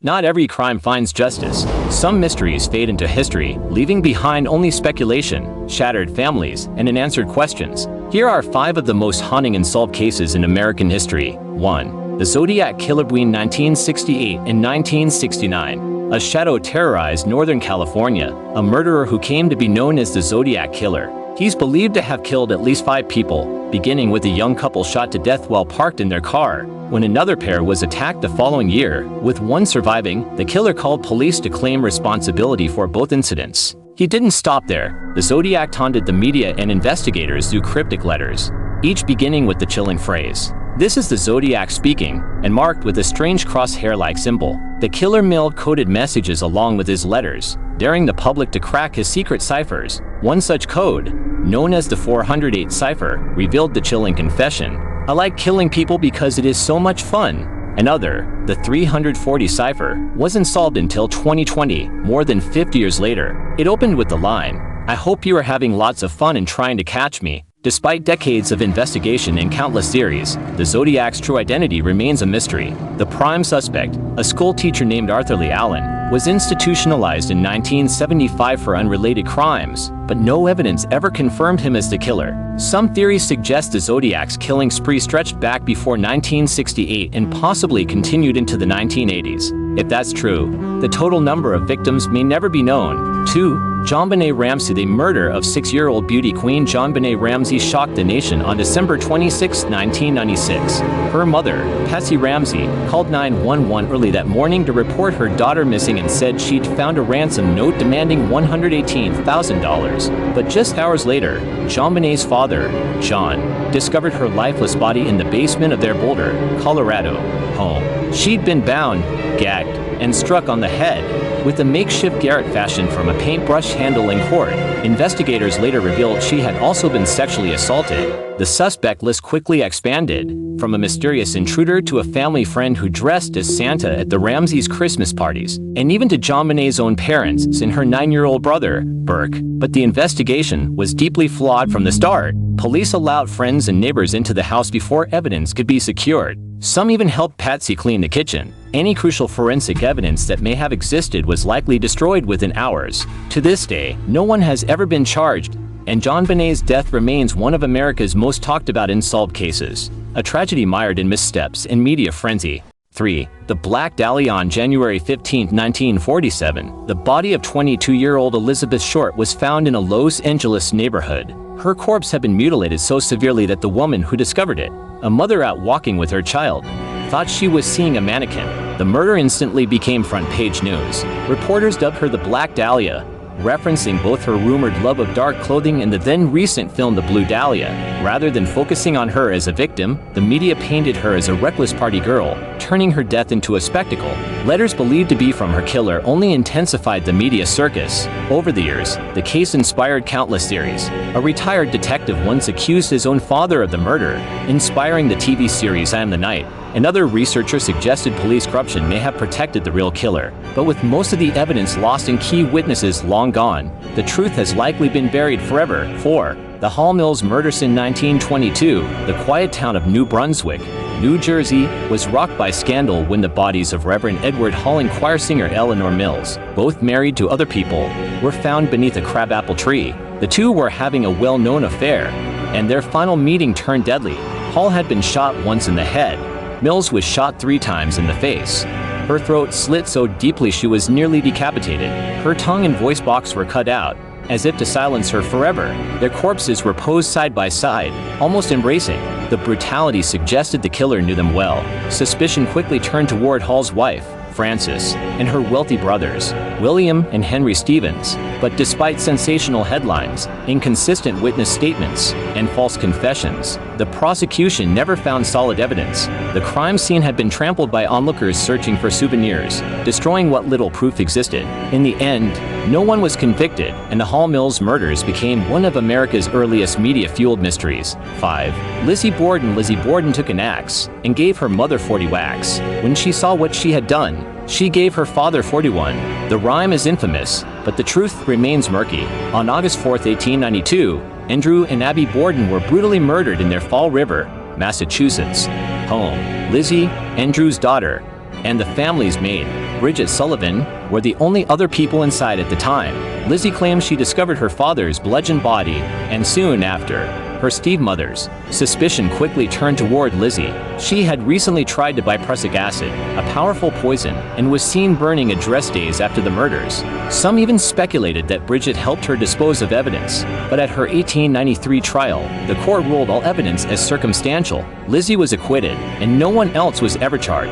Not every crime finds justice. Some mysteries fade into history, leaving behind only speculation, shattered families, and unanswered questions. Here are 5 of the most haunting unsolved cases in American history. 1. The Zodiac Killer between 1968 and 1969. A shadow terrorized Northern California, a murderer who came to be known as the Zodiac Killer. He's believed to have killed at least 5 people, beginning with a young couple shot to death while parked in their car. When another pair was attacked the following year, with one surviving, the killer called police to claim responsibility for both incidents. He didn't stop there. The Zodiac taunted the media and investigators through cryptic letters, each beginning with the chilling phrase, "This is the Zodiac speaking," and marked with a strange crosshair-like symbol. The killer mailed coded messages along with his letters, daring the public to crack his secret ciphers. One such code, known as the 408 cipher, revealed the chilling confession: "I like killing people because it is so much fun." Another, the 340 cipher, wasn't solved until 2020, more than 50 years later. It opened with the line, "I hope you are having lots of fun in trying to catch me." Despite decades of investigation and countless theories, the Zodiac's true identity remains a mystery. The prime suspect, a school teacher named Arthur Lee Allen, was institutionalized in 1975 for unrelated crimes, but no evidence ever confirmed him as the killer. Some theories suggest the Zodiac's killing spree stretched back before 1968 and possibly continued into the 1980s. If that's true, the total number of victims may never be known. 2. JonBenét Ramsey. The murder of 6-year-old beauty queen JonBenét Ramsey shocked the nation on December 26, 1996. Her mother, Patsy Ramsey, called 911 early that morning to report her daughter missing and said she'd found a ransom note demanding $118,000. But just hours later, JonBenét's father, John, discovered her lifeless body in the basement of their Boulder, Colorado, home. She'd been bound, gagged, and struck on the head with a makeshift garrote fashioned from a paintbrush handle and cord. Investigators later revealed she had also been sexually assaulted. The suspect list quickly expanded, from a mysterious intruder to a family friend who dressed as Santa at the Ramseys' Christmas parties, and even to JonBenét's own parents and her 9-year-old brother, Burke. But the investigation was deeply flawed from the start. Police allowed friends and neighbors into the house before evidence could be secured. Some even helped Patsy clean the kitchen. Any crucial forensic evidence that may have existed was likely destroyed within hours. To this day, no one has ever been charged, and JonBenét's death remains one of America's most talked about unsolved cases. A tragedy mired in missteps and media frenzy. 3. The Black Dahlia. On January 15, 1947, the body of 22-year-old Elizabeth Short was found in a Los Angeles neighborhood. Her corpse had been mutilated so severely that the woman who discovered it, a mother out walking with her child, thought she was seeing a mannequin. The murder instantly became front-page news. Reporters dubbed her the Black Dahlia, referencing both her rumored love of dark clothing and the then-recent film The Blue Dahlia. Rather than focusing on her as a victim, the media painted her as a reckless party girl, turning her death into a spectacle. Letters believed to be from her killer only intensified the media circus. Over the years, the case inspired countless theories. A retired detective once accused his own father of the murder, inspiring the TV series I Am the Night. Another researcher suggested police corruption may have protected the real killer. But with most of the evidence lost and key witnesses long gone, the truth has likely been buried forever. 4. The Hall Mills murders. In 1922, the quiet town of New Brunswick, New Jersey, was rocked by scandal when the bodies of Reverend Edward Hall and choir singer Eleanor Mills, both married to other people, were found beneath a crabapple tree. The two were having a well-known affair, and their final meeting turned deadly. Hall had been shot once in the head. Mills was shot 3 times in the face. Her throat slit so deeply she was nearly decapitated. Her tongue and voice box were cut out, as if to silence her forever. Their corpses were posed side by side, almost embracing. The brutality suggested the killer knew them well. Suspicion quickly turned toward Hall's wife, Frances, and her wealthy brothers, William and Henry Stevens. But despite sensational headlines, inconsistent witness statements, and false confessions, the prosecution never found solid evidence. The crime scene had been trampled by onlookers searching for souvenirs, destroying what little proof existed. In the end, no one was convicted, and the Hall Mills murders became one of America's earliest media-fueled mysteries. 5. Lizzie Borden. Lizzie Borden took an axe and gave her mother 40 whacks. When she saw what she had done, she gave her father 41. The rhyme is infamous, but the truth remains murky. On August 4, 1892, Andrew and Abby Borden were brutally murdered in their Fall River, Massachusetts home. Lizzie, Andrew's daughter, and the family's maid, Bridget Sullivan were the only other people inside at the time. Lizzie claims she discovered her father's bludgeoned body, and soon after, her stepmother's. Suspicion quickly turned toward Lizzie. She had recently tried to buy prussic acid, a powerful poison, and was seen burning a dress days after the murders. Some even speculated that Bridget helped her dispose of evidence, but at her 1893 trial, the court ruled all evidence as circumstantial. Lizzie was acquitted, and no one else was ever charged.